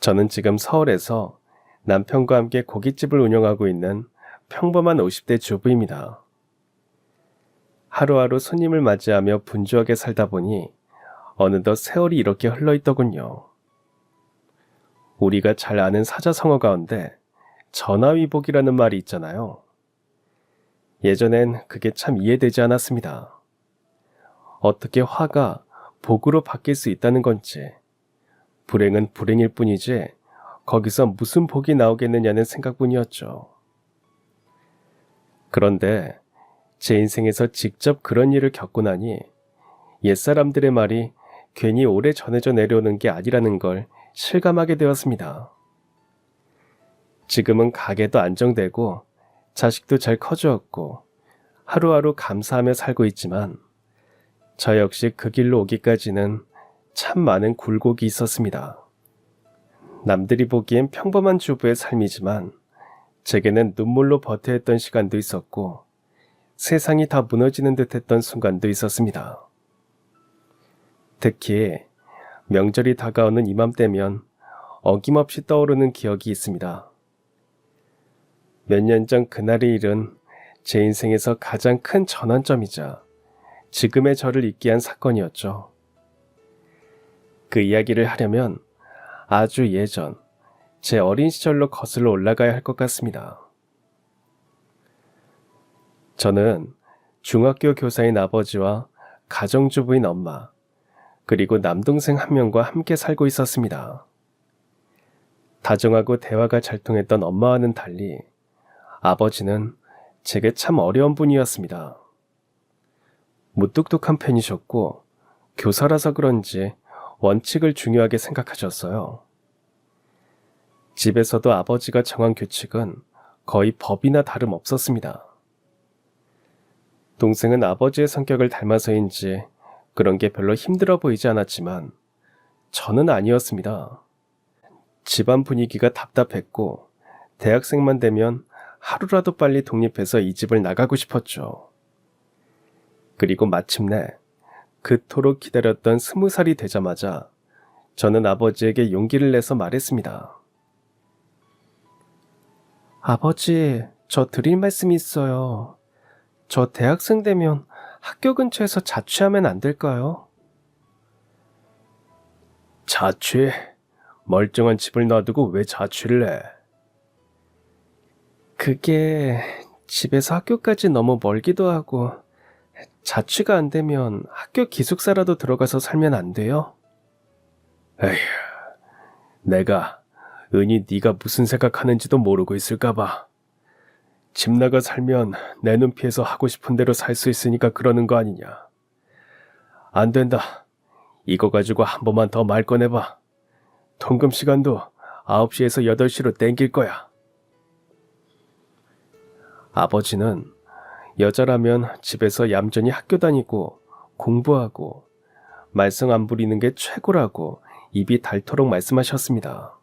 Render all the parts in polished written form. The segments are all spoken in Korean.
저는 지금 서울에서 남편과 함께 고깃집을 운영하고 있는 평범한 50대 주부입니다. 하루하루 손님을 맞이하며 분주하게 살다 보니 어느덧 세월이 이렇게 흘러있더군요. 우리가 잘 아는 사자성어 가운데 전화위복이라는 말이 있잖아요. 예전엔 그게 참 이해되지 않았습니다. 어떻게 화가 복으로 바뀔 수 있다는 건지, 불행은 불행일 뿐이지 거기서 무슨 복이 나오겠느냐는 생각뿐이었죠. 그런데 제 인생에서 직접 그런 일을 겪고 나니 옛사람들의 말이 괜히 오래 전해져 내려오는 게 아니라는 걸 실감하게 되었습니다. 지금은 가게도 안정되고 자식도 잘 커주었고 하루하루 감사하며 살고 있지만 저 역시 그 길로 오기까지는 참 많은 굴곡이 있었습니다. 남들이 보기엔 평범한 주부의 삶이지만 제게는 눈물로 버텨야 했던 시간도 있었고 세상이 다 무너지는 듯 했던 순간도 있었습니다. 특히 명절이 다가오는 이맘때면 어김없이 떠오르는 기억이 있습니다. 몇 년 전 그날의 일은 제 인생에서 가장 큰 전환점이자 지금의 저를 있게 한 사건이었죠. 그 이야기를 하려면 아주 예전, 제 어린 시절로 거슬러 올라가야 할 것 같습니다. 저는 중학교 교사인 아버지와 가정주부인 엄마, 그리고 남동생 한 명과 함께 살고 있었습니다. 다정하고 대화가 잘 통했던 엄마와는 달리 아버지는 제게 참 어려운 분이었습니다. 무뚝뚝한 편이셨고 교사라서 그런지 원칙을 중요하게 생각하셨어요. 집에서도 아버지가 정한 규칙은 거의 법이나 다름없었습니다. 동생은 아버지의 성격을 닮아서인지 그런 게 별로 힘들어 보이지 않았지만 저는 아니었습니다. 집안 분위기가 답답했고 대학생만 되면 하루라도 빨리 독립해서 이 집을 나가고 싶었죠. 그리고 마침내 그토록 기다렸던 20살이 되자마자 저는 아버지에게 용기를 내서 말했습니다. 아버지, 저 드릴 말씀이 있어요. 저 대학생 되면 학교 근처에서 자취하면 안 될까요? 자취? 멀쩡한 집을 놔두고 왜 자취를 해? 그게 집에서 학교까지 너무 멀기도 하고 자취가 안 되면 학교 기숙사라도 들어가서 살면 안 돼요? 에휴, 내가 은희 네가 무슨 생각하는지도 모르고 있을까봐. 집 나가 살면 내 눈 피해서 하고 싶은 대로 살 수 있으니까 그러는 거 아니냐. 안 된다. 이거 가지고 한 번만 더 말 꺼내봐. 통금 시간도 9시에서 8시로 땡길 거야. 아버지는 여자라면 집에서 얌전히 학교 다니고 공부하고 말썽 안 부리는 게 최고라고 입이 닳도록 말씀하셨습니다.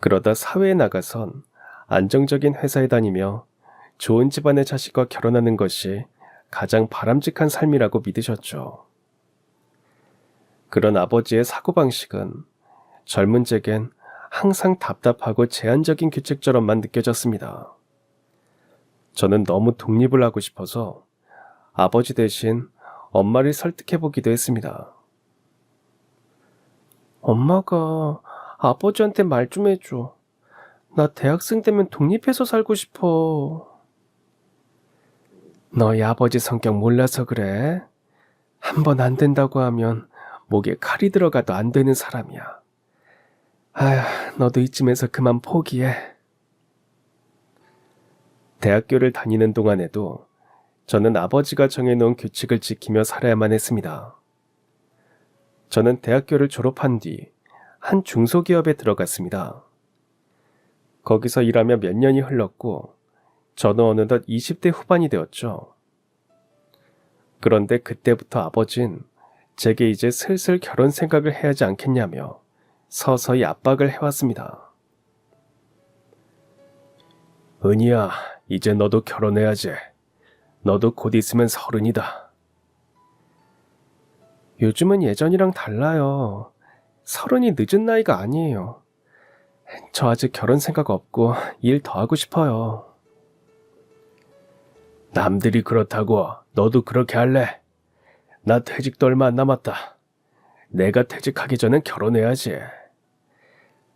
그러다 사회에 나가선 안정적인 회사에 다니며 좋은 집안의 자식과 결혼하는 것이 가장 바람직한 삶이라고 믿으셨죠. 그런 아버지의 사고방식은 젊은 제겐 항상 답답하고 제한적인 규칙처럼만 느껴졌습니다. 저는 너무 독립을 하고 싶어서 아버지 대신 엄마를 설득해보기도 했습니다. 엄마가 아버지한테 말 좀 해줘. 나 대학생 되면 독립해서 살고 싶어. 너희 아버지 성격 몰라서 그래. 한 번 안 된다고 하면 목에 칼이 들어가도 안 되는 사람이야. 아휴, 너도 이쯤에서 그만 포기해. 대학교를 다니는 동안에도 저는 아버지가 정해놓은 규칙을 지키며 살아야만 했습니다. 저는 대학교를 졸업한 뒤 한 중소기업에 들어갔습니다. 거기서 일하며 몇 년이 흘렀고 저는 어느덧 20대 후반이 되었죠. 그런데 그때부터 아버진 제게 이제 슬슬 결혼 생각을 해야 하지 않겠냐며 서서히 압박을 해왔습니다. 은희야, 이제 너도 결혼해야지. 너도 곧 있으면 30이다. 요즘은 예전이랑 달라요. 서른이 늦은 나이가 아니에요. 저 아직 결혼 생각 없고 일 더 하고 싶어요. 남들이 그렇다고 너도 그렇게 할래? 나 퇴직도 얼마 안 남았다. 내가 퇴직하기 전엔 결혼해야지.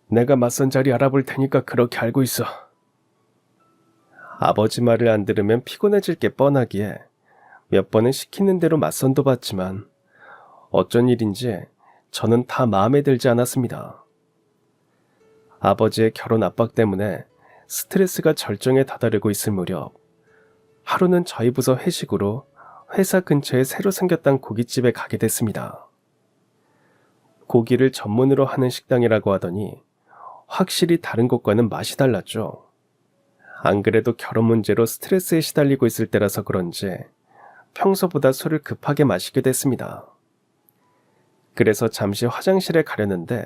내가 맞선 자리 알아볼 테니까 그렇게 알고 있어. 아버지 말을 안 들으면 피곤해질 게 뻔하기에 몇 번은 시키는 대로 맞선도 봤지만 어쩐 일인지 저는 다 마음에 들지 않았습니다. 아버지의 결혼 압박 때문에 스트레스가 절정에 다다르고 있을 무렵 하루는 저희 부서 회식으로 회사 근처에 새로 생겼던 고깃집에 가게 됐습니다. 고기를 전문으로 하는 식당이라고 하더니 확실히 다른 곳과는 맛이 달랐죠. 안 그래도 결혼 문제로 스트레스에 시달리고 있을 때라서 그런지 평소보다 술을 급하게 마시게 됐습니다. 그래서 잠시 화장실에 가려는데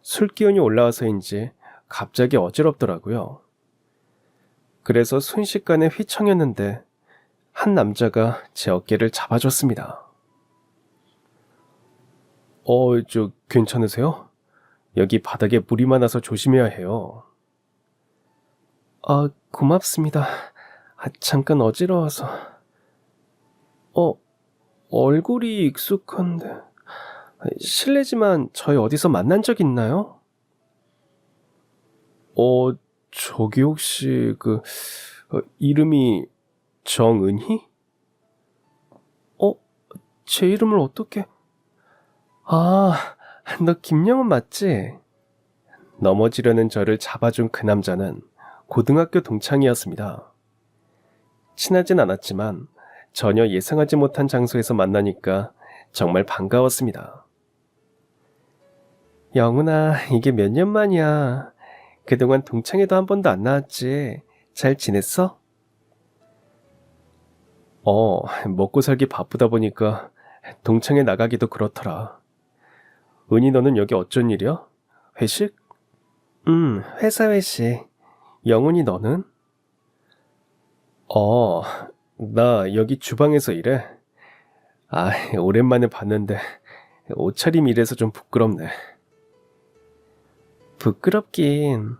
술 기운이 올라와서인지 갑자기 어지럽더라고요. 그래서 순식간에 휘청였는데 한 남자가 제 어깨를 잡아줬습니다. 괜찮으세요? 여기 바닥에 물이 많아서 조심해야 해요. 고맙습니다. 잠깐 어지러워서. 얼굴이 익숙한데. 실례지만 저희 어디서 만난 적 있나요? 저기 혹시 이름이 정은희? 제 이름을 어떻게... 너 김영은 맞지? 넘어지려는 저를 잡아준 그 남자는 고등학교 동창이었습니다. 친하진 않았지만 전혀 예상하지 못한 장소에서 만나니까 정말 반가웠습니다. 영훈아, 이게 몇 년 만이야. 그동안 동창회도 한 번도 안 나왔지. 잘 지냈어? 먹고 살기 바쁘다 보니까 동창회 나가기도 그렇더라. 은희, 너는 여기 어쩐 일이야? 회식? 회사 회식. 영훈이, 너는? 나 여기 주방에서 일해. 오랜만에 봤는데 옷차림 이래서 좀 부끄럽네. 부끄럽긴.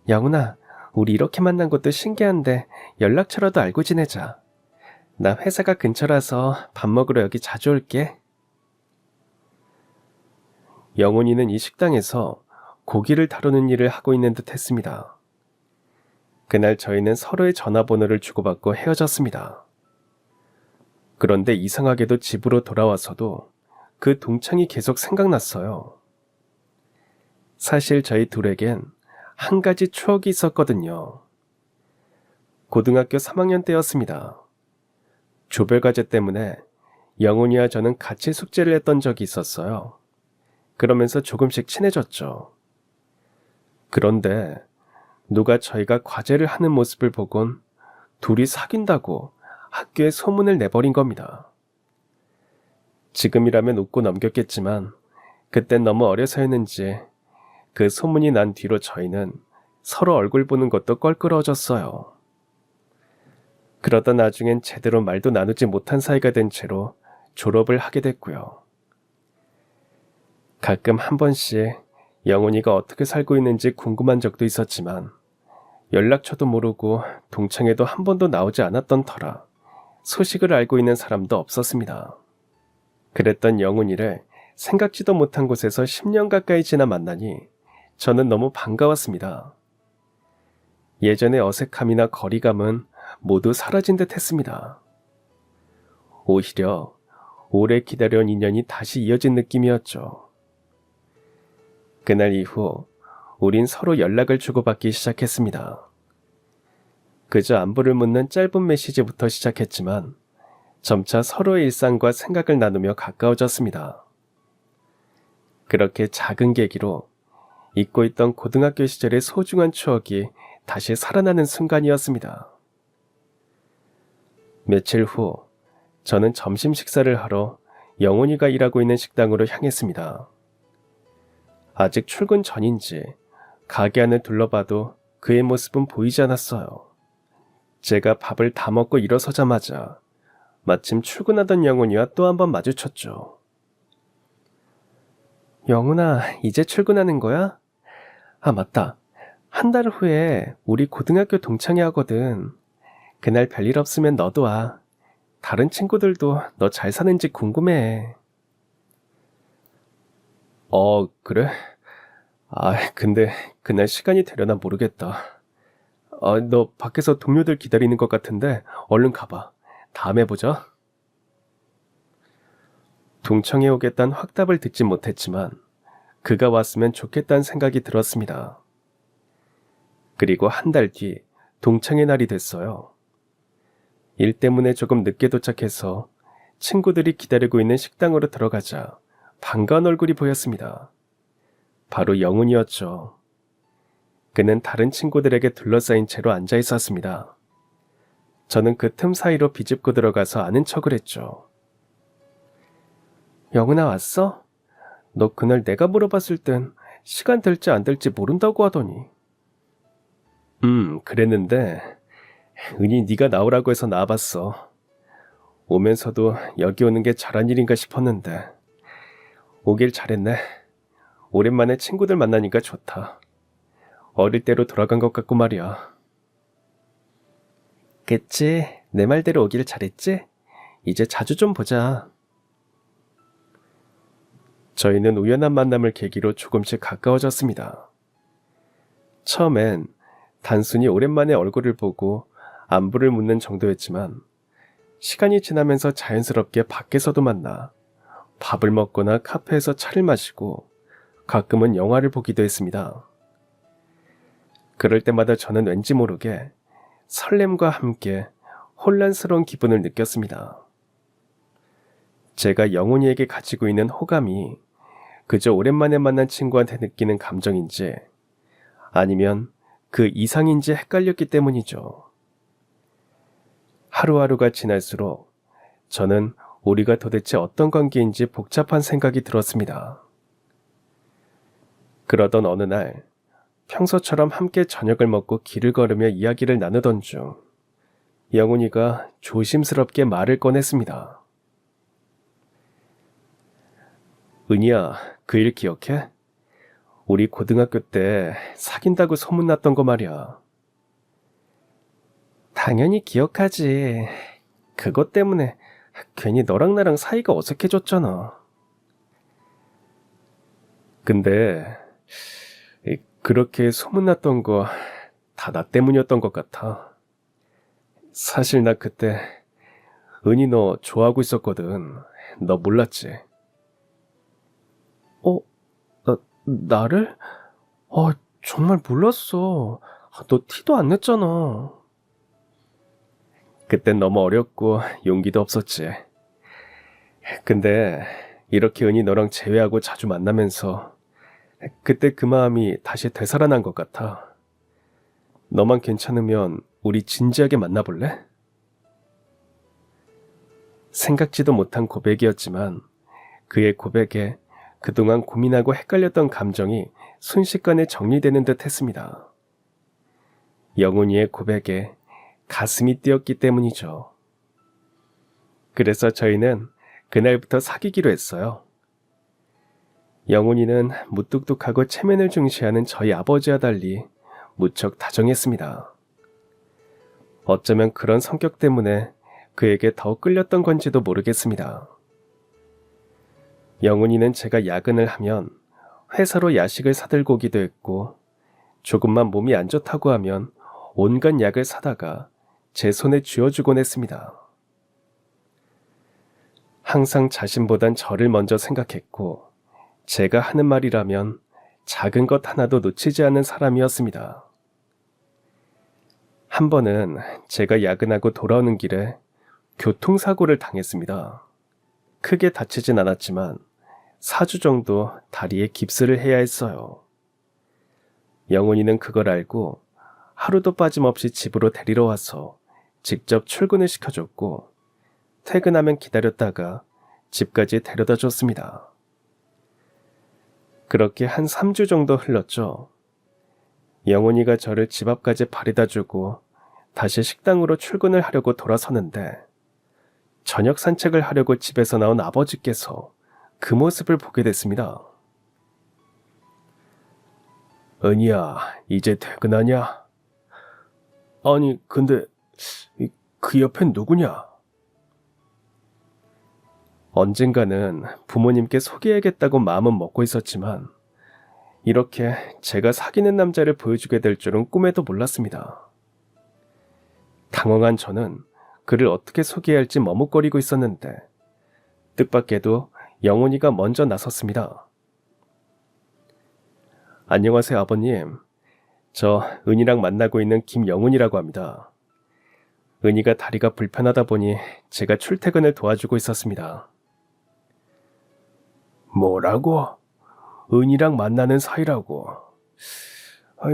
영훈아, 우리 이렇게 만난 것도 신기한데 연락처라도 알고 지내자. 나 회사가 근처라서 밥 먹으러 여기 자주 올게. 영훈이는 이 식당에서 고기를 다루는 일을 하고 있는 듯 했습니다. 그날 저희는 서로의 전화번호를 주고받고 헤어졌습니다. 그런데 이상하게도 집으로 돌아와서도 그 동창이 계속 생각났어요. 사실 저희 둘에겐 한 가지 추억이 있었거든요. 고등학교 3학년 때였습니다. 조별과제 때문에 영훈이와 저는 같이 숙제를 했던 적이 있었어요. 그러면서 조금씩 친해졌죠. 그런데 누가 저희가 과제를 하는 모습을 보곤 둘이 사귄다고 학교에 소문을 내버린 겁니다. 지금이라면 웃고 넘겼겠지만 그땐 너무 어려서였는지 그 소문이 난 뒤로 저희는 서로 얼굴 보는 것도 껄끄러워졌어요. 그러다 나중엔 제대로 말도 나누지 못한 사이가 된 채로 졸업을 하게 됐고요. 가끔 한 번씩 영훈이가 어떻게 살고 있는지 궁금한 적도 있었지만 연락처도 모르고 동창회도 한 번도 나오지 않았던 터라 소식을 알고 있는 사람도 없었습니다. 그랬던 영훈이를 생각지도 못한 곳에서 10년 가까이 지나 만나니 저는 너무 반가웠습니다. 예전의 어색함이나 거리감은 모두 사라진 듯 했습니다. 오히려 오래 기다려온 인연이 다시 이어진 느낌이었죠. 그날 이후 우린 서로 연락을 주고받기 시작했습니다. 그저 안부를 묻는 짧은 메시지부터 시작했지만 점차 서로의 일상과 생각을 나누며 가까워졌습니다. 그렇게 작은 계기로 잊고 있던 고등학교 시절의 소중한 추억이 다시 살아나는 순간이었습니다. 며칠 후 저는 점심 식사를 하러 영훈이가 일하고 있는 식당으로 향했습니다. 아직 출근 전인지 가게 안을 둘러봐도 그의 모습은 보이지 않았어요. 제가 밥을 다 먹고 일어서자마자 마침 출근하던 영훈이와 또 한 번 마주쳤죠. 영훈아, 이제 출근하는 거야? 아, 맞다. 한 달 후에 우리 고등학교 동창회 하거든. 그날 별일 없으면 너도 와. 다른 친구들도 너 잘 사는지 궁금해. 그래? 근데 그날 시간이 되려나 모르겠다. 너 밖에서 동료들 기다리는 것 같은데 얼른 가봐. 다음에 보자. 동청에 오겠다는 확답을 듣지 못했지만 그가 왔으면 좋겠다는 생각이 들었습니다. 그리고 한 달 뒤 동창회 날이 됐어요. 일 때문에 조금 늦게 도착해서 친구들이 기다리고 있는 식당으로 들어가자 반가운 얼굴이 보였습니다. 바로 영훈이었죠. 그는 다른 친구들에게 둘러싸인 채로 앉아 있었습니다. 저는 그 틈 사이로 비집고 들어가서 아는 척을 했죠. 영훈아, 왔어? 너 그날 내가 물어봤을 땐 시간 될지 안 될지 모른다고 하더니. 그랬는데 은희 네가 나오라고 해서 나와봤어. 오면서도 여기 오는 게 잘한 일인가 싶었는데 오길 잘했네. 오랜만에 친구들 만나니까 좋다. 어릴 때로 돌아간 것 같고 말이야. 그치? 내 말대로 오길 잘했지? 이제 자주 좀 보자. 저희는 우연한 만남을 계기로 조금씩 가까워졌습니다. 처음엔 단순히 오랜만에 얼굴을 보고 안부를 묻는 정도였지만 시간이 지나면서 자연스럽게 밖에서도 만나 밥을 먹거나 카페에서 차를 마시고 가끔은 영화를 보기도 했습니다. 그럴 때마다 저는 왠지 모르게 설렘과 함께 혼란스러운 기분을 느꼈습니다. 제가 영훈이에게 가지고 있는 호감이 그저 오랜만에 만난 친구한테 느끼는 감정인지 아니면 그 이상인지 헷갈렸기 때문이죠. 하루하루가 지날수록 저는 우리가 도대체 어떤 관계인지 복잡한 생각이 들었습니다. 그러던 어느 날 평소처럼 함께 저녁을 먹고 길을 걸으며 이야기를 나누던 중 영훈이가 조심스럽게 말을 꺼냈습니다. 은희야, 그 일 기억해? 우리 고등학교 때 사귄다고 소문났던 거 말이야. 당연히 기억하지. 그것 때문에 괜히 너랑 나랑 사이가 어색해졌잖아. 근데 그렇게 소문났던 거 다 나 때문이었던 것 같아. 사실 나 그때 은희 너 좋아하고 있었거든. 너 몰랐지? 나를? 정말 몰랐어. 너 티도 안 냈잖아. 그땐 너무 어렸고 용기도 없었지. 근데 이렇게 은희 너랑 재회하고 자주 만나면서 그때 그 마음이 다시 되살아난 것 같아. 너만 괜찮으면 우리 진지하게 만나볼래? 생각지도 못한 고백이었지만 그의 고백에 그동안 고민하고 헷갈렸던 감정이 순식간에 정리되는 듯 했습니다. 영훈이의 고백에 가슴이 뛰었기 때문이죠. 그래서 저희는 그날부터 사귀기로 했어요. 영훈이는 무뚝뚝하고 체면을 중시하는 저희 아버지와 달리 무척 다정했습니다. 어쩌면 그런 성격 때문에 그에게 더 끌렸던 건지도 모르겠습니다. 영훈이는 제가 야근을 하면 회사로 야식을 사들고 오기도 했고 조금만 몸이 안 좋다고 하면 온갖 약을 사다가 제 손에 쥐어주곤 했습니다. 항상 자신보단 저를 먼저 생각했고 제가 하는 말이라면 작은 것 하나도 놓치지 않는 사람이었습니다. 한 번은 제가 야근하고 돌아오는 길에 교통사고를 당했습니다. 크게 다치진 않았지만 4주 정도 다리에 깁스를 해야 했어요. 영훈이는 그걸 알고 하루도 빠짐없이 집으로 데리러 와서 직접 출근을 시켜줬고 퇴근하면 기다렸다가 집까지 데려다 줬습니다. 그렇게 한 3주 정도 흘렀죠. 영훈이가 저를 집 앞까지 바래다 주고 다시 식당으로 출근을 하려고 돌아서는데 저녁 산책을 하려고 집에서 나온 아버지께서 그 모습을 보게 됐습니다. 은희야, 이제 퇴근하냐? 아니, 근데 그 옆엔 누구냐? 언젠가는 부모님께 소개해야겠다고 마음은 먹고 있었지만 이렇게 제가 사귀는 남자를 보여주게 될 줄은 꿈에도 몰랐습니다. 당황한 저는 그를 어떻게 소개해야 할지 머뭇거리고 있었는데 뜻밖에도 영훈이가 먼저 나섰습니다. 안녕하세요, 아버님. 저 은희랑 만나고 있는 김영훈이라고 합니다. 은희가 다리가 불편하다 보니 제가 출퇴근을 도와주고 있었습니다. 뭐라고? 은희랑 만나는 사이라고?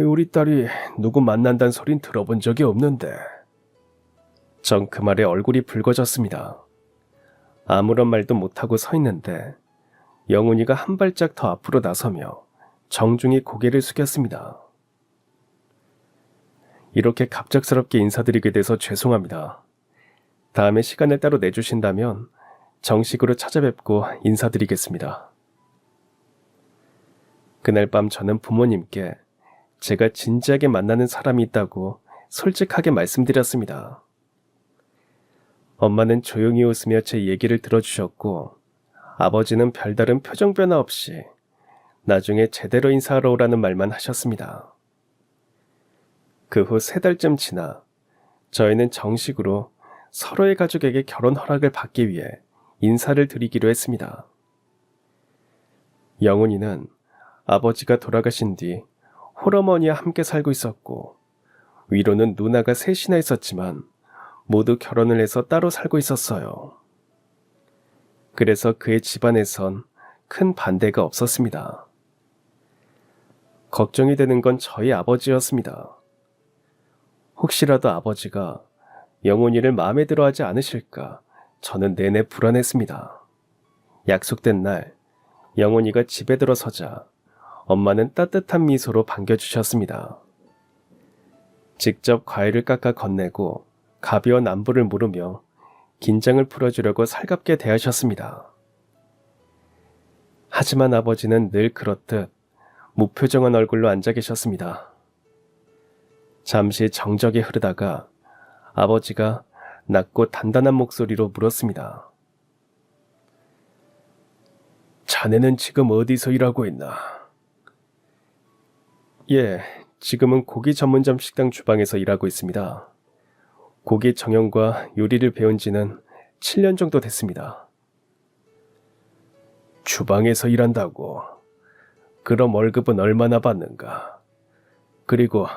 우리 딸이 누구 만난다는 소린 들어본 적이 없는데. 전 그 말에 얼굴이 붉어졌습니다. 아무런 말도 못하고 서 있는데 영훈이가 한 발짝 더 앞으로 나서며 정중히 고개를 숙였습니다. 이렇게 갑작스럽게 인사드리게 돼서 죄송합니다. 다음에 시간을 따로 내주신다면 정식으로 찾아뵙고 인사드리겠습니다. 그날 밤 저는 부모님께 제가 진지하게 만나는 사람이 있다고 솔직하게 말씀드렸습니다. 엄마는 조용히 웃으며 제 얘기를 들어주셨고 아버지는 별다른 표정 변화 없이 나중에 제대로 인사하러 오라는 말만 하셨습니다. 그 후 3달쯤 지나 저희는 정식으로 서로의 가족에게 결혼 허락을 받기 위해 인사를 드리기로 했습니다. 영훈이는 아버지가 돌아가신 뒤 홀어머니와 함께 살고 있었고 위로는 누나가 셋이나 있었지만 모두 결혼을 해서 따로 살고 있었어요. 그래서 그의 집안에선 큰 반대가 없었습니다. 걱정이 되는 건 저희 아버지였습니다. 혹시라도 아버지가 영훈이를 마음에 들어 하지 않으실까 저는 내내 불안했습니다. 약속된 날 영훈이가 집에 들어서자 엄마는 따뜻한 미소로 반겨주셨습니다. 직접 과일을 깎아 건네고 가벼운 안부를 물으며 긴장을 풀어주려고 살갑게 대하셨습니다. 하지만 아버지는 늘 그렇듯 무표정한 얼굴로 앉아 계셨습니다. 잠시 정적이 흐르다가 아버지가 낮고 단단한 목소리로 물었습니다. 자네는 지금 어디서 일하고 있나? 예, 지금은 고기 전문점 식당 주방에서 일하고 있습니다. 고기 정형과 요리를 배운 지는 7년 정도 됐습니다. 주방에서 일한다고? 그럼 월급은 얼마나 받는가? 그리고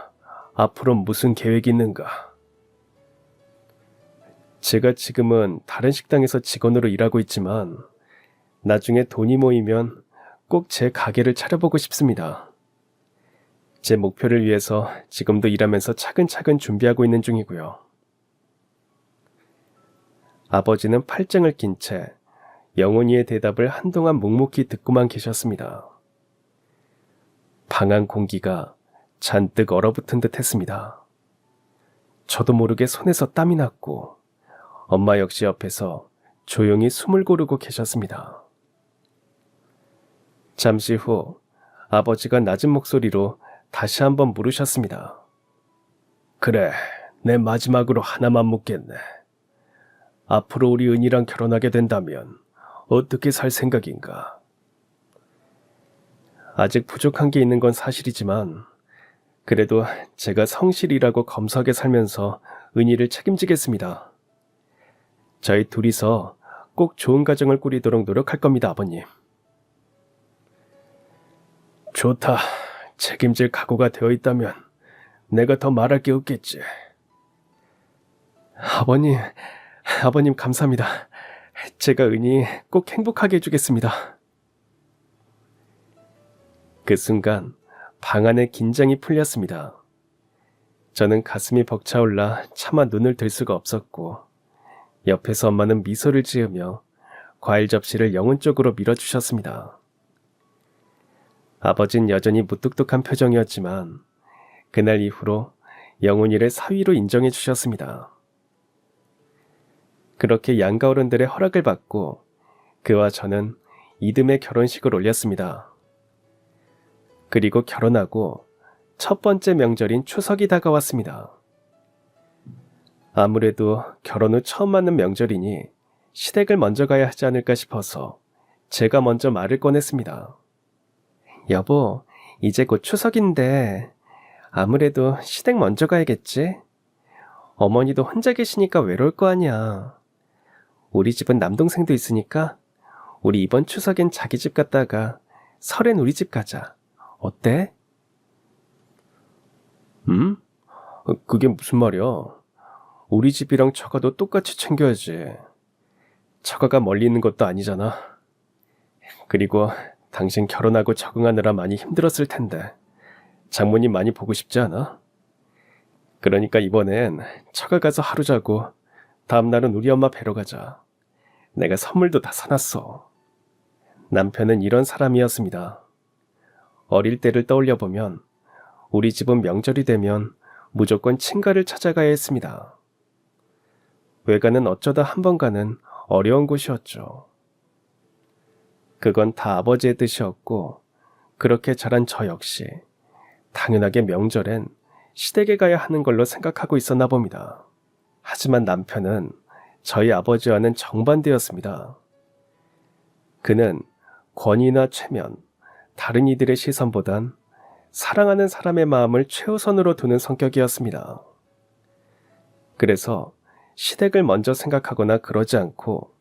앞으로 무슨 계획이 있는가? 제가 지금은 다른 식당에서 직원으로 일하고 있지만 나중에 돈이 모이면 꼭 제 가게를 차려보고 싶습니다. 제 목표를 위해서 지금도 일하면서 차근차근 준비하고 있는 중이고요. 아버지는 팔짱을 낀 채 영훈이의 대답을 한동안 묵묵히 듣고만 계셨습니다. 방 안 공기가 잔뜩 얼어붙은 듯 했습니다. 저도 모르게 손에서 땀이 났고 엄마 역시 옆에서 조용히 숨을 고르고 계셨습니다. 잠시 후 아버지가 낮은 목소리로 다시 한번 물으셨습니다. 그래, 내 마지막으로 하나만 묻겠네. 앞으로 우리 은희랑 결혼하게 된다면 어떻게 살 생각인가? 아직 부족한 게 있는 건 사실이지만 그래도 제가 성실이라고 검소하게 살면서 은희를 책임지겠습니다. 저희 둘이서 꼭 좋은 가정을 꾸리도록 노력할 겁니다, 아버님. 좋다. 책임질 각오가 되어 있다면 내가 더 말할 게 없겠지. 아버님 감사합니다. 제가 은희 꼭 행복하게 해주겠습니다. 그 순간 방 안의 긴장이 풀렸습니다. 저는 가슴이 벅차올라 차마 눈을 들 수가 없었고 옆에서 엄마는 미소를 지으며 과일 접시를 영훈 쪽으로 밀어주셨습니다. 아버진 여전히 무뚝뚝한 표정이었지만 그날 이후로 영훈이를 사위로 인정해 주셨습니다. 그렇게 양가 어른들의 허락을 받고 그와 저는 이듬해 결혼식을 올렸습니다. 그리고 결혼하고 첫 번째 명절인 추석이 다가왔습니다. 아무래도 결혼 후 처음 맞는 명절이니 시댁을 먼저 가야 하지 않을까 싶어서 제가 먼저 말을 꺼냈습니다. 여보, 이제 곧 추석인데 아무래도 시댁 먼저 가야겠지? 어머니도 혼자 계시니까 외로울 거 아니야. 우리 집은 남동생도 있으니까 우리 이번 추석엔 자기 집 갔다가 설엔 우리 집 가자. 어때? 응? 그게 무슨 말이야? 우리 집이랑 처가도 똑같이 챙겨야지. 처가가 멀리 있는 것도 아니잖아. 그리고 당신 결혼하고 적응하느라 많이 힘들었을 텐데 장모님 많이 보고 싶지 않아? 그러니까 이번엔 처가 가서 하루 자고 다음 날은 우리 엄마 뵈러 가자. 내가 선물도 다 사놨어. 남편은 이런 사람이었습니다. 어릴 때를 떠올려 보면 우리 집은 명절이 되면 무조건 친가를 찾아가야 했습니다. 외가는 어쩌다 한 번 가는 어려운 곳이었죠. 그건 다 아버지의 뜻이었고 그렇게 자란 저 역시 당연하게 명절엔 시댁에 가야 하는 걸로 생각하고 있었나 봅니다. 하지만 남편은 저희 아버지와는 정반대였습니다. 그는 권위나 체면, 다른 이들의 시선보단 사랑하는 사람의 마음을 최우선으로 두는 성격이었습니다. 그래서 시댁을 먼저 생각하거나 그러지 않고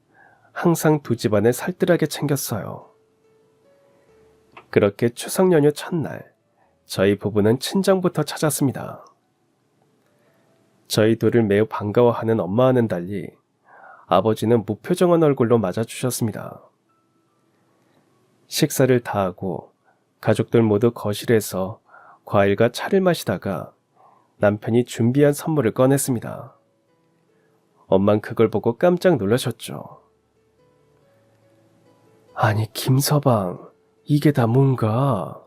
항상 두 집안을 살뜰하게 챙겼어요. 그렇게 추석 연휴 첫날, 저희 부부는 친정부터 찾았습니다. 저희 둘을 매우 반가워하는 엄마와는 달리 아버지는 무표정한 얼굴로 맞아주셨습니다. 식사를 다 하고 가족들 모두 거실에서 과일과 차를 마시다가 남편이 준비한 선물을 꺼냈습니다. 엄만 그걸 보고 깜짝 놀라셨죠. 아니, 김서방, 이게 다 뭔가?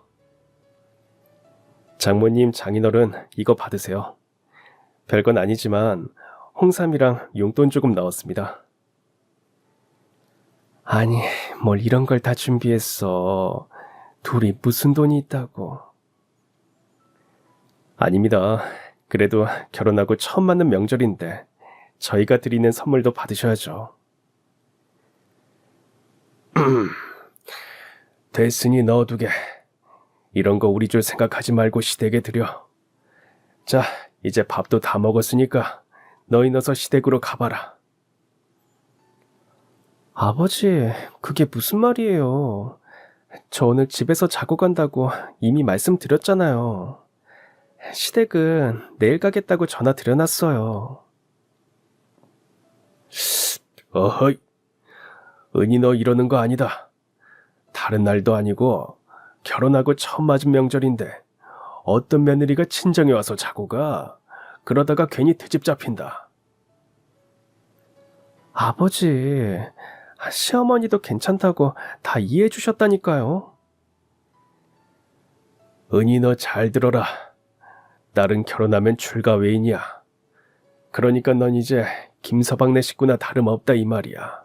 장모님, 장인어른, 이거 받으세요. 별건 아니지만 홍삼이랑 용돈 조금 넣었습니다. 아니, 뭘 이런 걸 다 준비했어. 둘이 무슨 돈이 있다고. 아닙니다. 그래도 결혼하고 처음 맞는 명절인데 저희가 드리는 선물도 받으셔야죠. 됐으니 넣어두게. 이런 거 우리 줄 생각하지 말고 시댁에 드려. 자, 이제 밥도 다 먹었으니까 너희 넣어서 시댁으로 가봐라. 아버지, 그게 무슨 말이에요? 저 오늘 집에서 자고 간다고 이미 말씀드렸잖아요. 시댁은 내일 가겠다고 전화 드려놨어요. 어허이, 은희 너 이러는 거 아니다. 다른 날도 아니고 결혼하고 처음 맞은 명절인데 어떤 며느리가 친정에 와서 자고 가. 그러다가 괜히 트집 잡힌다. 아버지, 시어머니도 괜찮다고 다 이해해 주셨다니까요. 은희 너 잘 들어라. 딸은 결혼하면 출가 외인이야. 그러니까 넌 이제 김서방네 식구나 다름없다 이 말이야.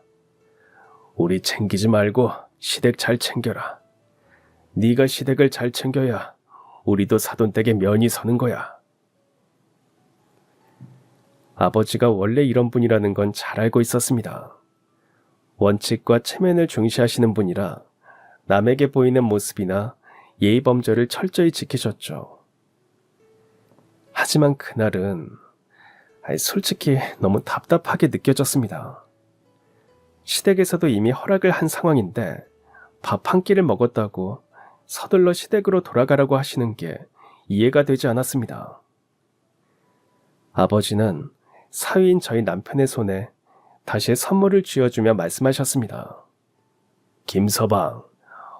우리 챙기지 말고 시댁 잘 챙겨라. 네가 시댁을 잘 챙겨야 우리도 사돈댁에 면이 서는 거야. 아버지가 원래 이런 분이라는 건 잘 알고 있었습니다. 원칙과 체면을 중시하시는 분이라 남에게 보이는 모습이나 예의 범절을 철저히 지키셨죠. 하지만 그날은 솔직히 너무 답답하게 느껴졌습니다. 시댁에서도 이미 허락을 한 상황인데 밥 한 끼를 먹었다고 서둘러 시댁으로 돌아가라고 하시는 게 이해가 되지 않았습니다. 아버지는 사위인 저희 남편의 손에 다시 선물을 쥐어주며 말씀하셨습니다. 김서방,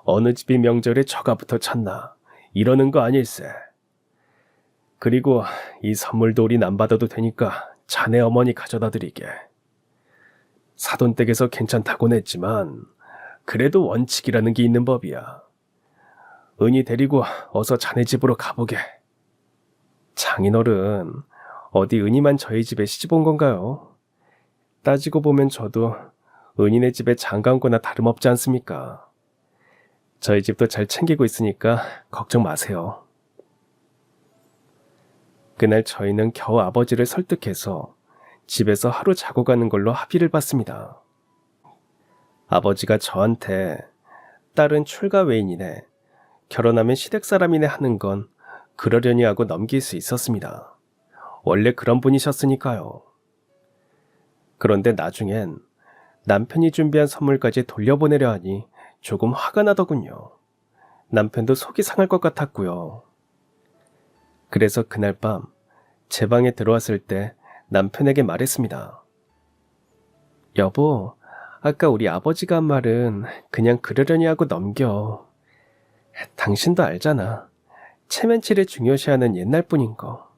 어느 집이 명절에 처가부터 찾나 이러는 거 아닐세. 그리고 이 선물도 우린 안 받아도 되니까 자네 어머니 가져다 드리게. 사돈댁에서 괜찮다고는 했지만 그래도 원칙이라는 게 있는 법이야. 은희 데리고 어서 자네 집으로 가보게. 장인어른, 어디 은희만 저희 집에 시집 온 건가요? 따지고 보면 저도 은희네 집에 장가 온 거나 다름없지 않습니까? 저희 집도 잘 챙기고 있으니까 걱정 마세요. 그날 저희는 겨우 아버지를 설득해서 집에서 하루 자고 가는 걸로 합의를 봤습니다. 아버지가 저한테 딸은 출가 외인이네, 결혼하면 시댁 사람이네 하는 건 그러려니 하고 넘길 수 있었습니다. 원래 그런 분이셨으니까요. 그런데 나중엔 남편이 준비한 선물까지 돌려보내려 하니 조금 화가 나더군요. 남편도 속이 상할 것 같았고요. 그래서 그날 밤 제 방에 들어왔을 때 남편에게 말했습니다. 여보, 아까 우리 아버지가 한 말은 그냥 그러려니 하고 넘겨. 당신도 알잖아. 체면치를 중요시하는 옛날 분인 거.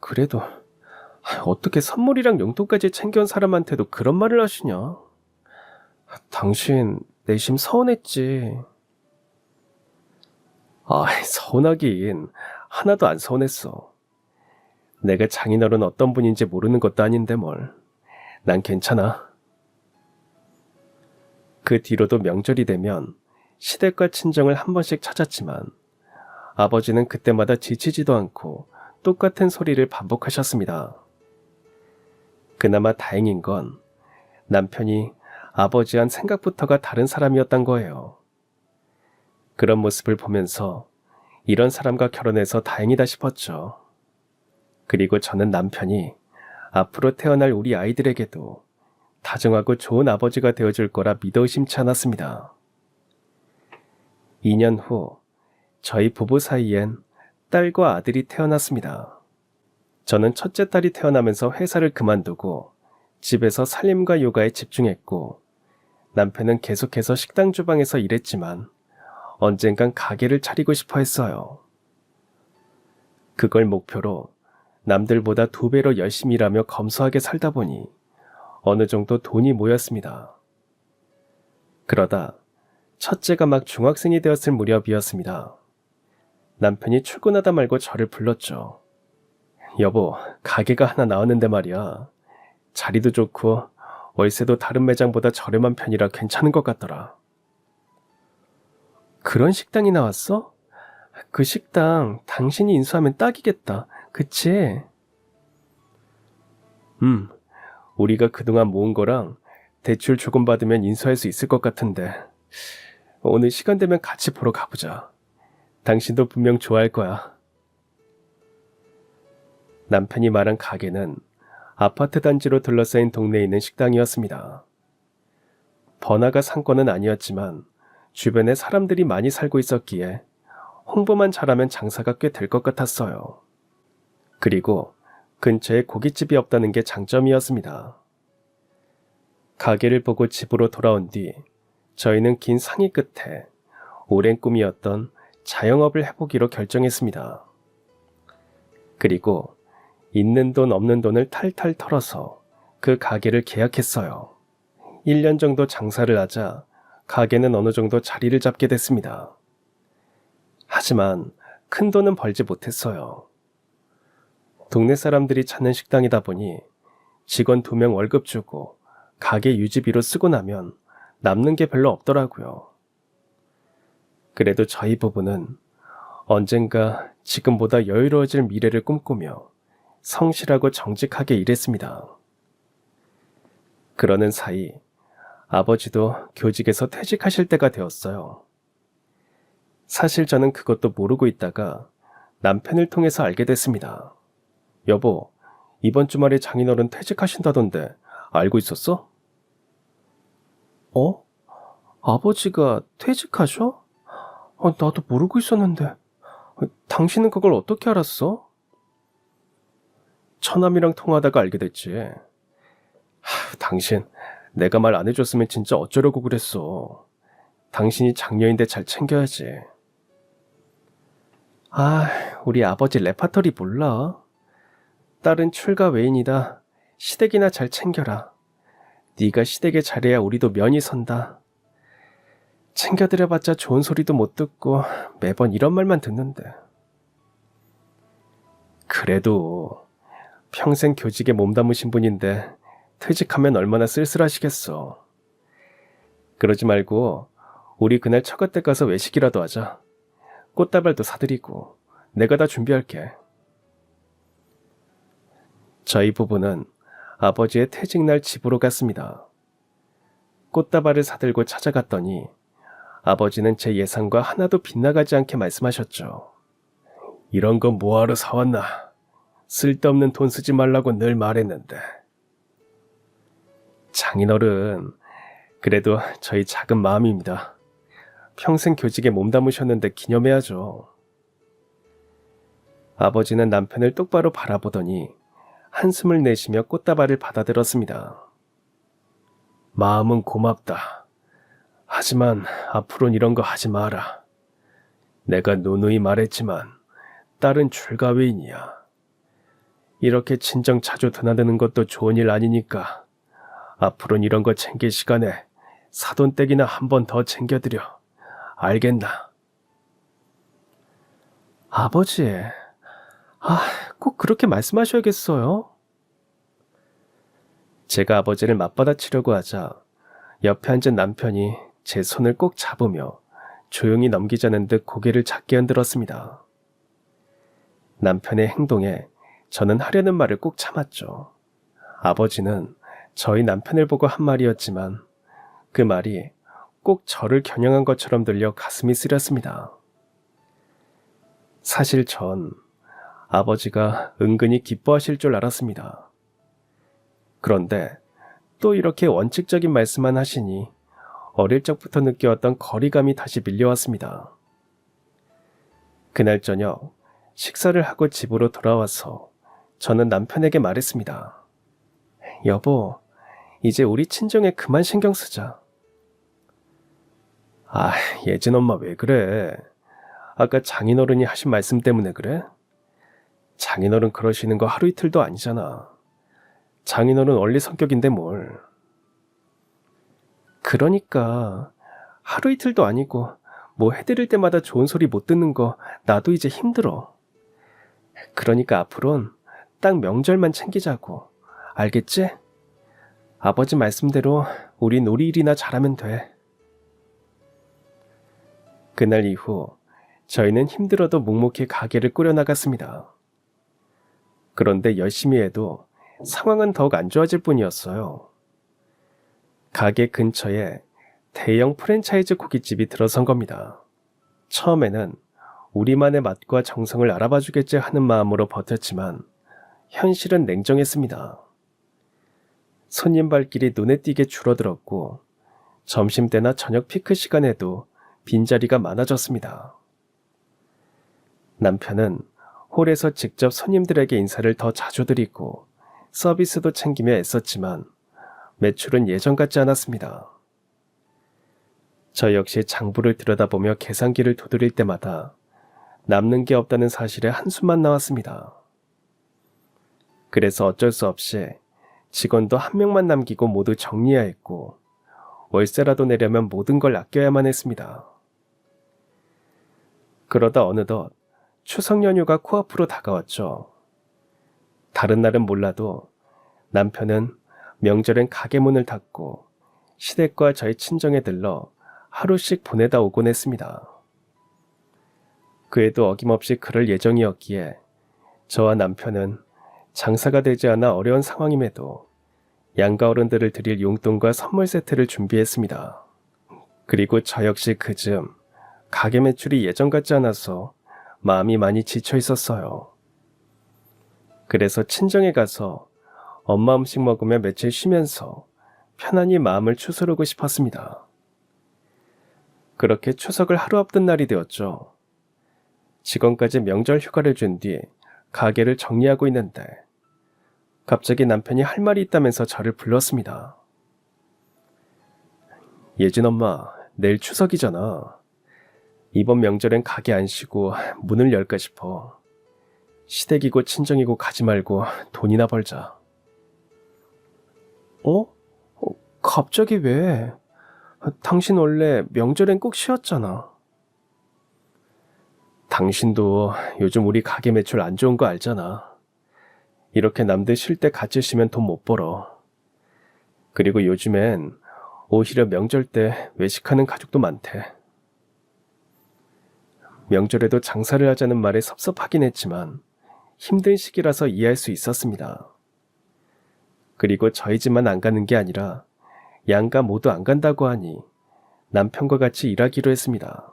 그래도 어떻게 선물이랑 용돈까지 챙겨온 사람한테도 그런 말을 하시냐? 당신 내심 서운했지. 서운하긴 하나도 안 서운했어. 내가 장인어른 어떤 분인지 모르는 것도 아닌데 뭘. 난 괜찮아. 그 뒤로도 명절이 되면 시댁과 친정을 한 번씩 찾았지만 아버지는 그때마다 지치지도 않고 똑같은 소리를 반복하셨습니다. 그나마 다행인 건 남편이 아버지한 생각부터가 다른 사람이었단 거예요. 그런 모습을 보면서 이런 사람과 결혼해서 다행이다 싶었죠. 그리고 저는 남편이 앞으로 태어날 우리 아이들에게도 다정하고 좋은 아버지가 되어줄 거라 믿어 의심치 않았습니다. 2년 후 저희 부부 사이엔 딸과 아들이 태어났습니다. 저는 첫째 딸이 태어나면서 회사를 그만두고 집에서 살림과 요가에 집중했고, 남편은 계속해서 식당 주방에서 일했지만 언젠간 가게를 차리고 싶어 했어요. 그걸 목표로 남들보다 2배로 열심히 일하며 검소하게 살다 보니 어느 정도 돈이 모였습니다. 그러다 첫째가 막 중학생이 되었을 무렵이었습니다. 남편이 출근하다 말고 저를 불렀죠. 여보, 가게가 하나 나왔는데 말이야. 자리도 좋고 월세도 다른 매장보다 저렴한 편이라 괜찮은 것 같더라. 그런 식당이 나왔어? 그 식당 당신이 인수하면 딱이겠다. 그치? 우리가 그동안 모은 거랑 대출 조금 받으면 인수할 수 있을 것 같은데 오늘 시간 되면 같이 보러 가보자. 당신도 분명 좋아할 거야. 남편이 말한 가게는 아파트 단지로 둘러싸인 동네에 있는 식당이었습니다. 번화가 상권은 아니었지만 주변에 사람들이 많이 살고 있었기에 홍보만 잘하면 장사가 꽤 될 것 같았어요. 그리고 근처에 고깃집이 없다는 게 장점이었습니다. 가게를 보고 집으로 돌아온 뒤 저희는 긴 상의 끝에 오랜 꿈이었던 자영업을 해보기로 결정했습니다. 그리고 있는 돈 없는 돈을 탈탈 털어서 그 가게를 계약했어요. 1년 정도 장사를 하자 가게는 어느 정도 자리를 잡게 됐습니다. 하지만 큰 돈은 벌지 못했어요. 동네 사람들이 찾는 식당이다 보니 직원 2명 월급 주고 가게 유지비로 쓰고 나면 남는 게 별로 없더라고요. 그래도 저희 부부는 언젠가 지금보다 여유로워질 미래를 꿈꾸며 성실하고 정직하게 일했습니다. 그러는 사이 아버지도 교직에서 퇴직하실 때가 되었어요. 사실 저는 그것도 모르고 있다가 남편을 통해서 알게 됐습니다. 여보, 이번 주말에 장인어른 퇴직하신다던데 알고 있었어? 아버지가 퇴직하셔? 나도 모르고 있었는데. 당신은 그걸 어떻게 알았어? 처남이랑 통화하다가 알게 됐지. 당신, 내가 말 안 해줬으면 진짜 어쩌려고 그랬어. 당신이 장녀인데 잘 챙겨야지. 우리 아버지 레파토리 몰라. 딸은 출가 외인이다. 시댁이나 잘 챙겨라. 네가 시댁에 잘해야 우리도 면이 선다. 챙겨드려봤자 좋은 소리도 못 듣고 매번 이런 말만 듣는데. 그래도 평생 교직에 몸담으신 분인데 퇴직하면 얼마나 쓸쓸하시겠어. 그러지 말고 우리 그날 처갓댁 가서 외식이라도 하자. 꽃다발도 사드리고 내가 다 준비할게. 저희 부부는 아버지의 퇴직날 집으로 갔습니다. 꽃다발을 사들고 찾아갔더니 아버지는 제 예상과 하나도 빗나가지 않게 말씀하셨죠. 이런 건 뭐하러 사왔나? 쓸데없는 돈 쓰지 말라고 늘 말했는데. 장인어른, 그래도 저희 작은 마음입니다. 평생 교직에 몸담으셨는데 기념해야죠. 아버지는 남편을 똑바로 바라보더니 한숨을 내쉬며 꽃다발을 받아들었습니다. 마음은 고맙다. 하지만 앞으로는 이런 거 하지 마라. 내가 누누이 말했지만 딸은 출가회인이야. 이렇게 친정 자주 드나드는 것도 좋은 일 아니니까 앞으로는 이런 거 챙길 시간에 사돈댁이나 한 번 더 챙겨드려. 알겠나? 아버지, 꼭 그렇게 말씀하셔야겠어요? 제가 아버지를 맞받아치려고 하자 옆에 앉은 남편이 제 손을 꼭 잡으며 조용히 넘기자는 듯 고개를 작게 흔들었습니다. 남편의 행동에 저는 하려는 말을 꼭 참았죠. 아버지는 저희 남편을 보고 한 말이었지만 그 말이 꼭 저를 겨냥한 것처럼 들려 가슴이 쓰렸습니다. 사실 전 아버지가 은근히 기뻐하실 줄 알았습니다. 그런데 또 이렇게 원칙적인 말씀만 하시니 어릴 적부터 느껴왔던 거리감이 다시 밀려왔습니다. 그날 저녁 식사를 하고 집으로 돌아와서 저는 남편에게 말했습니다. 여보, 이제 우리 친정에 그만 신경 쓰자. 예진 엄마 왜 그래? 아까 장인어른이 하신 말씀 때문에 그래? 장인어른 그러시는 거 하루 이틀도 아니잖아. 장인어른 원래 성격인데 뭘. 그러니까 하루 이틀도 아니고 뭐 해드릴 때마다 좋은 소리 못 듣는 거 나도 이제 힘들어. 그러니까 앞으로는 딱 명절만 챙기자고. 알겠지? 아버지 말씀대로 우린 우리 일이나 잘하면 돼. 그날 이후 저희는 힘들어도 묵묵히 가게를 꾸려나갔습니다. 그런데 열심히 해도 상황은 더욱 안 좋아질 뿐이었어요. 가게 근처에 대형 프랜차이즈 고깃집이 들어선 겁니다. 처음에는 우리만의 맛과 정성을 알아봐 주겠지 하는 마음으로 버텼지만 현실은 냉정했습니다. 손님 발길이 눈에 띄게 줄어들었고 점심때나 저녁 피크 시간에도 빈자리가 많아졌습니다. 남편은 홀에서 직접 손님들에게 인사를 더 자주 드리고 서비스도 챙기며 애썼지만 매출은 예전 같지 않았습니다. 저 역시 장부를 들여다보며 계산기를 두드릴 때마다 남는 게 없다는 사실에 한숨만 나왔습니다. 그래서 어쩔 수 없이 직원도 한 명만 남기고 모두 정리해야 했고 월세라도 내려면 모든 걸 아껴야만 했습니다. 그러다 어느덧 추석 연휴가 코앞으로 다가왔죠. 다른 날은 몰라도 남편은 명절엔 가게 문을 닫고 시댁과 저희 친정에 들러 하루씩 보내다 오곤 했습니다. 그에도 어김없이 그럴 예정이었기에 저와 남편은 장사가 되지 않아 어려운 상황임에도 양가 어른들을 드릴 용돈과 선물 세트를 준비했습니다. 그리고 저 역시 그쯤 가게 매출이 예전 같지 않아서 마음이 많이 지쳐 있었어요. 그래서 친정에 가서 엄마 음식 먹으며 며칠 쉬면서 편안히 마음을 추스르고 싶었습니다. 그렇게 추석을 하루 앞둔 날이 되었죠. 직원까지 명절 휴가를 준 뒤 가게를 정리하고 있는데 갑자기 남편이 할 말이 있다면서 저를 불렀습니다. 예진 엄마, 내일 추석이잖아. 이번 명절엔 가게 안 쉬고 문을 열까 싶어. 시댁이고 친정이고 가지 말고 돈이나 벌자. 갑자기 왜? 당신 원래 명절엔 꼭 쉬었잖아. 당신도 요즘 우리 가게 매출 안 좋은 거 알잖아. 이렇게 남들 쉴 때 같이 쉬면 돈 못 벌어. 그리고 요즘엔 오히려 명절 때 외식하는 가족도 많대. 명절에도 장사를 하자는 말에 섭섭하긴 했지만 힘든 시기라서 이해할 수 있었습니다. 그리고 저희 집만 안 가는 게 아니라 양가 모두 안 간다고 하니 남편과 같이 일하기로 했습니다.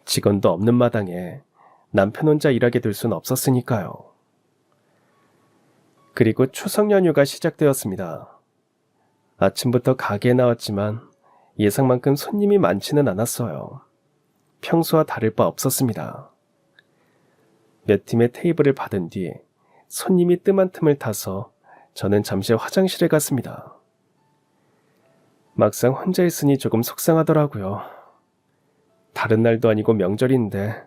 직원도 없는 마당에 남편 혼자 일하게 될 순 없었으니까요. 그리고 추석 연휴가 시작되었습니다. 아침부터 가게에 나왔지만 예상만큼 손님이 많지는 않았어요. 평소와 다를 바 없었습니다. 몇 팀의 테이블을 받은 뒤 손님이 뜸한 틈을 타서 저는 잠시 화장실에 갔습니다. 막상 혼자 있으니 조금 속상하더라고요. 다른 날도 아니고 명절인데,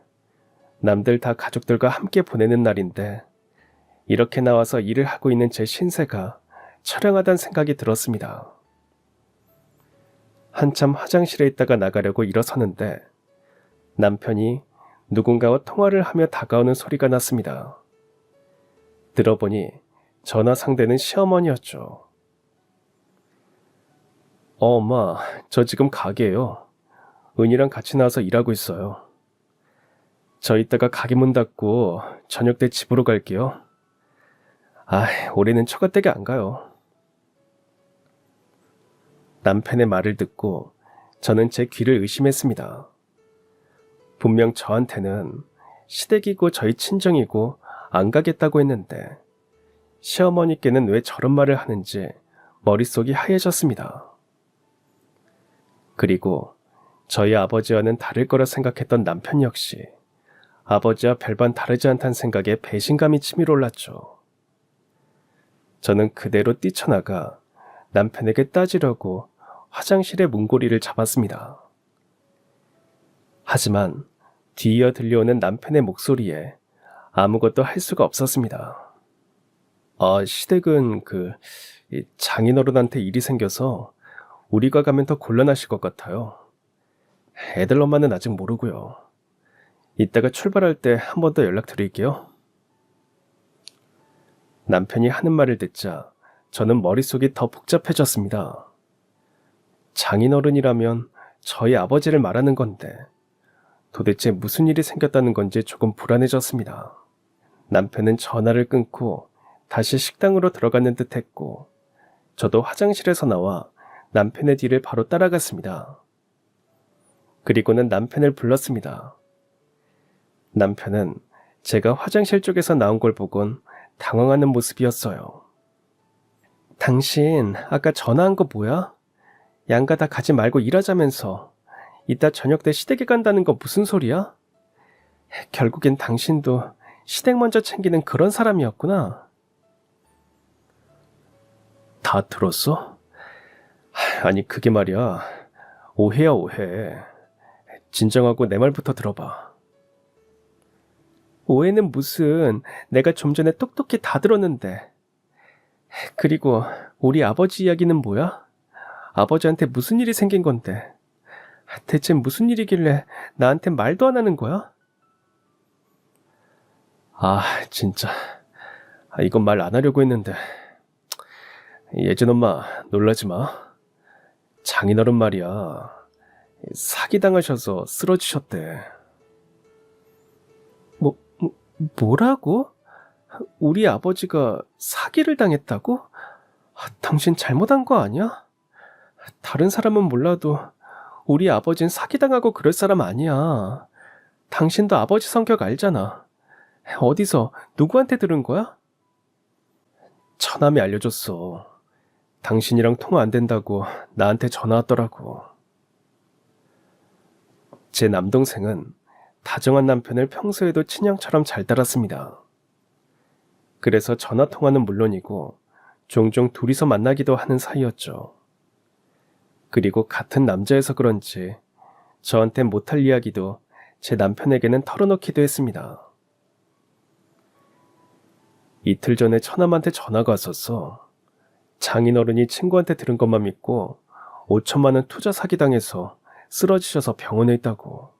남들 다 가족들과 함께 보내는 날인데 이렇게 나와서 일을 하고 있는 제 신세가 처량하다는 생각이 들었습니다. 한참 화장실에 있다가 나가려고 일어서는데 남편이 누군가와 통화를 하며 다가오는 소리가 났습니다. 들어보니 전화 상대는 시어머니였죠. 엄마, 저 지금 가게예요. 은이랑 같이 나와서 일하고 있어요. 저 이따가 가게 문 닫고 저녁 때 집으로 갈게요. 올해는 처가댁에 안 가요. 남편의 말을 듣고 저는 제 귀를 의심했습니다. 분명 저한테는 시댁이고 저희 친정이고 안 가겠다고 했는데 시어머니께는 왜 저런 말을 하는지 머릿속이 하얘졌습니다. 그리고 저희 아버지와는 다를 거라 생각했던 남편 역시 아버지와 별반 다르지 않다는 생각에 배신감이 치밀어올랐죠. 저는 그대로 뛰쳐나가 남편에게 따지려고 화장실의 문고리를 잡았습니다. 하지만 뒤이어 들려오는 남편의 목소리에 아무것도 할 수가 없었습니다. 시댁은 장인어른한테 일이 생겨서 우리가 가면 더 곤란하실 것 같아요. 애들 엄마는 아직 모르고요. 이따가 출발할 때 한 번 더 연락드릴게요. 남편이 하는 말을 듣자 저는 머릿속이 더 복잡해졌습니다. 장인어른이라면 저희 아버지를 말하는 건데 도대체 무슨 일이 생겼다는 건지 조금 불안해졌습니다. 남편은 전화를 끊고 다시 식당으로 들어가는 듯 했고 저도 화장실에서 나와 남편의 뒤를 바로 따라갔습니다. 그리고는 남편을 불렀습니다. 남편은 제가 화장실 쪽에서 나온 걸 보곤 당황하는 모습이었어요. 당신 아까 전화한 거 뭐야? 양가 다 가지 말고 일하자면서 이따 저녁 때 시댁에 간다는 거 무슨 소리야? 결국엔 당신도 시댁 먼저 챙기는 그런 사람이었구나. 다 들었어? 아니 그게 말이야. 오해야 오해. 진정하고 내 말부터 들어봐. 오해는 무슨, 내가 좀 전에 똑똑히 다 들었는데. 그리고 우리 아버지 이야기는 뭐야? 아버지한테 무슨 일이 생긴 건데? 대체 무슨 일이길래 나한테 말도 안 하는 거야? 진짜. 이건 말 안 하려고 했는데. 예진 엄마, 놀라지 마. 장인어른 말이야. 사기당하셔서 쓰러지셨대. 뭐라고? 우리 아버지가 사기를 당했다고? 당신 잘못한 거 아니야? 다른 사람은 몰라도 우리 아버진 사기당하고 그럴 사람 아니야. 당신도 아버지 성격 알잖아. 어디서 누구한테 들은 거야? 처남이 알려줬어. 당신이랑 통화 안 된다고 나한테 전화 왔더라고. 제 남동생은 다정한 남편을 평소에도 친형처럼 잘 따랐습니다. 그래서 전화 통화는 물론이고 종종 둘이서 만나기도 하는 사이였죠. 그리고 같은 남자여서 그런지 저한테 못할 이야기도 제 남편에게는 털어놓기도 했습니다. 이틀 전에 처남한테 전화가 왔었어. 장인어른이 친구한테 들은 것만 믿고 5천만 원 투자 사기당해서 쓰러지셔서 병원에 있다고.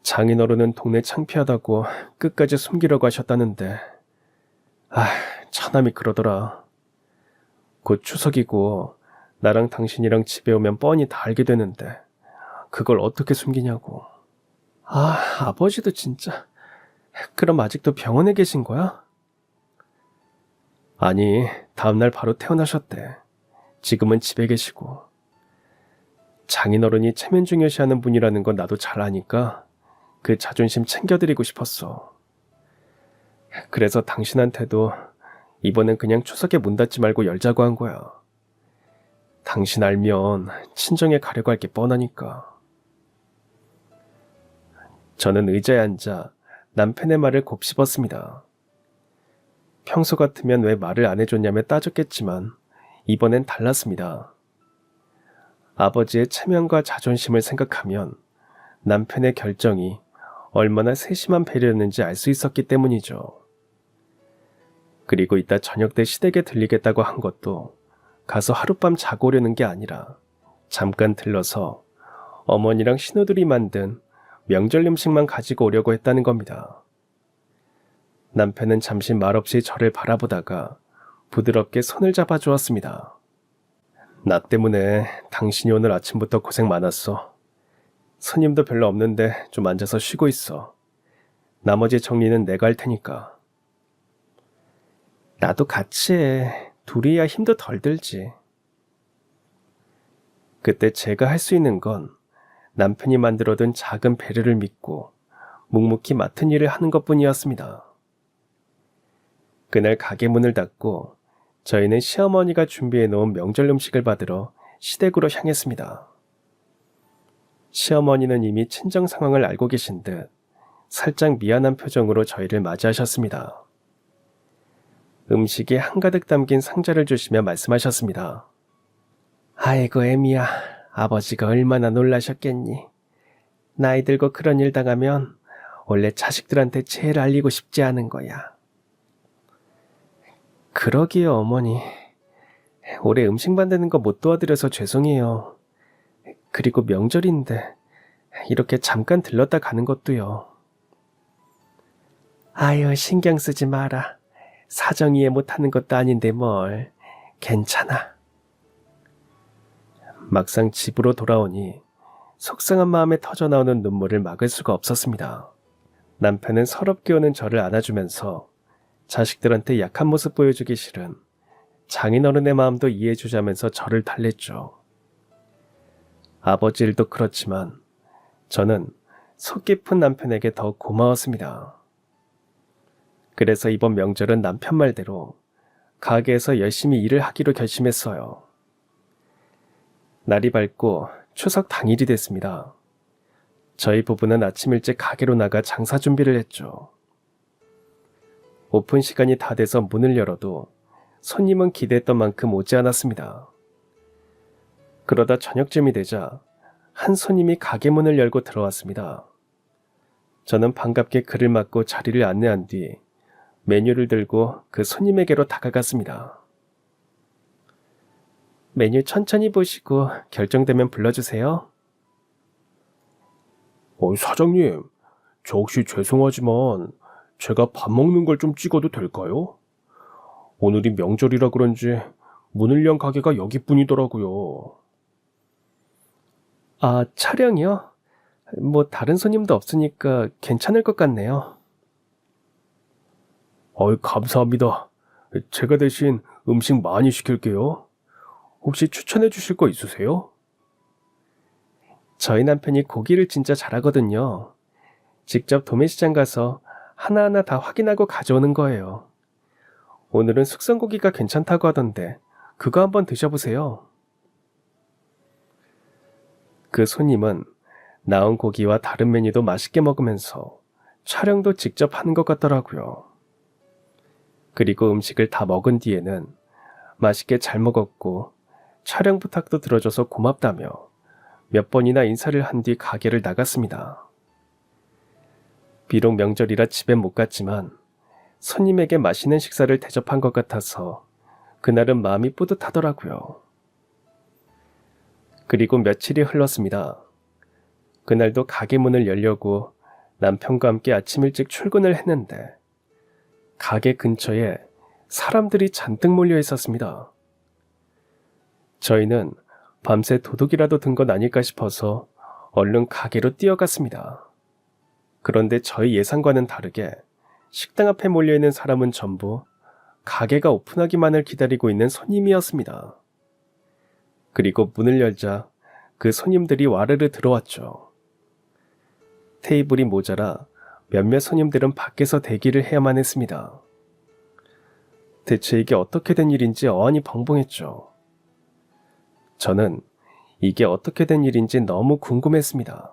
장인어른은 동네 창피하다고 끝까지 숨기려고 하셨다는데 처남이 그러더라. 곧 추석이고 나랑 당신이랑 집에 오면 뻔히 다 알게 되는데 그걸 어떻게 숨기냐고. 아버지도 진짜. 그럼 아직도 병원에 계신 거야? 아니, 다음날 바로 퇴원하셨대. 지금은 집에 계시고. 장인어른이 체면 중요시하는 분이라는 건 나도 잘 아니까 그 자존심 챙겨드리고 싶었어. 그래서 당신한테도 이번엔 그냥 추석에 문 닫지 말고 열자고 한 거야. 당신 알면 친정에 가려고 할 게 뻔하니까. 저는 의자에 앉아 남편의 말을 곱씹었습니다. 평소 같으면 왜 말을 안 해줬냐며 따졌겠지만 이번엔 달랐습니다. 아버지의 체면과 자존심을 생각하면 남편의 결정이 얼마나 세심한 배려였는지 알 수 있었기 때문이죠. 그리고 이따 저녁 때 시댁에 들리겠다고 한 것도 가서 하룻밤 자고 오려는 게 아니라 잠깐 들러서 어머니랑 신우들이 만든 명절 음식만 가지고 오려고 했다는 겁니다. 남편은 잠시 말없이 저를 바라보다가 부드럽게 손을 잡아주었습니다. 나 때문에 당신이 오늘 아침부터 고생 많았어. 손님도 별로 없는데 좀 앉아서 쉬고 있어. 나머지 정리는 내가 할 테니까. 나도 같이 해. 둘이야 힘도 덜 들지. 그때 제가 할 수 있는 건 남편이 만들어둔 작은 배려를 믿고 묵묵히 맡은 일을 하는 것뿐이었습니다. 그날 가게 문을 닫고 저희는 시어머니가 준비해 놓은 명절 음식을 받으러 시댁으로 향했습니다. 시어머니는 이미 친정 상황을 알고 계신 듯 살짝 미안한 표정으로 저희를 맞이하셨습니다. 음식이 한가득 담긴 상자를 주시며 말씀하셨습니다. 아이고 애미야, 아버지가 얼마나 놀라셨겠니. 나이 들고 그런 일 당하면 원래 자식들한테 제일 알리고 싶지 않은 거야. 그러기요 어머니. 올해 음식 만드는 거 못 도와드려서 죄송해요. 그리고 명절인데 이렇게 잠깐 들렀다 가는 것도요. 아유 신경 쓰지 마라. 사정 이해 못하는 것도 아닌데 뭘. 괜찮아. 막상 집으로 돌아오니 속상한 마음에 터져나오는 눈물을 막을 수가 없었습니다. 남편은 서럽게 오는 저를 안아주면서 자식들한테 약한 모습 보여주기 싫은 장인어른의 마음도 이해해주자면서 저를 달랬죠. 아버지 일도 그렇지만 저는 속 깊은 남편에게 더 고마웠습니다. 그래서 이번 명절은 남편 말대로 가게에서 열심히 일을 하기로 결심했어요. 날이 밝고 추석 당일이 됐습니다. 저희 부부는 아침 일찍 가게로 나가 장사 준비를 했죠. 오픈 시간이 다 돼서 문을 열어도 손님은 기대했던 만큼 오지 않았습니다. 그러다 저녁쯤이 되자 한 손님이 가게 문을 열고 들어왔습니다. 저는 반갑게 그를 맞고 자리를 안내한 뒤 메뉴를 들고 그 손님에게로 다가갔습니다. 메뉴 천천히 보시고 결정되면 불러주세요. 사장님, 저 혹시 죄송하지만 제가 밥 먹는 걸 좀 찍어도 될까요? 오늘이 명절이라 그런지 문을 연 가게가 여기뿐이더라고요. 아, 촬영이요? 뭐 다른 손님도 없으니까 괜찮을 것 같네요. 감사합니다. 제가 대신 음식 많이 시킬게요. 혹시 추천해 주실 거 있으세요? 저희 남편이 고기를 진짜 잘하거든요. 직접 도매시장 가서 하나하나 다 확인하고 가져오는 거예요. 오늘은 숙성고기가 괜찮다고 하던데 그거 한번 드셔보세요. 그 손님은 나온 고기와 다른 메뉴도 맛있게 먹으면서 촬영도 직접 하는 것 같더라고요. 그리고 음식을 다 먹은 뒤에는 맛있게 잘 먹었고 촬영 부탁도 들어줘서 고맙다며 몇 번이나 인사를 한 뒤 가게를 나갔습니다. 비록 명절이라 집엔 못 갔지만 손님에게 맛있는 식사를 대접한 것 같아서 그날은 마음이 뿌듯하더라고요. 그리고 며칠이 흘렀습니다. 그날도 가게 문을 열려고 남편과 함께 아침 일찍 출근을 했는데 가게 근처에 사람들이 잔뜩 몰려 있었습니다. 저희는 밤새 도둑이라도 든 건 아닐까 싶어서 얼른 가게로 뛰어갔습니다. 그런데 저희 예상과는 다르게 식당 앞에 몰려있는 사람은 전부 가게가 오픈하기만을 기다리고 있는 손님이었습니다. 그리고 문을 열자 그 손님들이 와르르 들어왔죠. 테이블이 모자라 몇몇 손님들은 밖에서 대기를 해야만 했습니다. 대체 이게 어떻게 된 일인지 어안이 벙벙했죠. 저는 이게 어떻게 된 일인지 너무 궁금했습니다.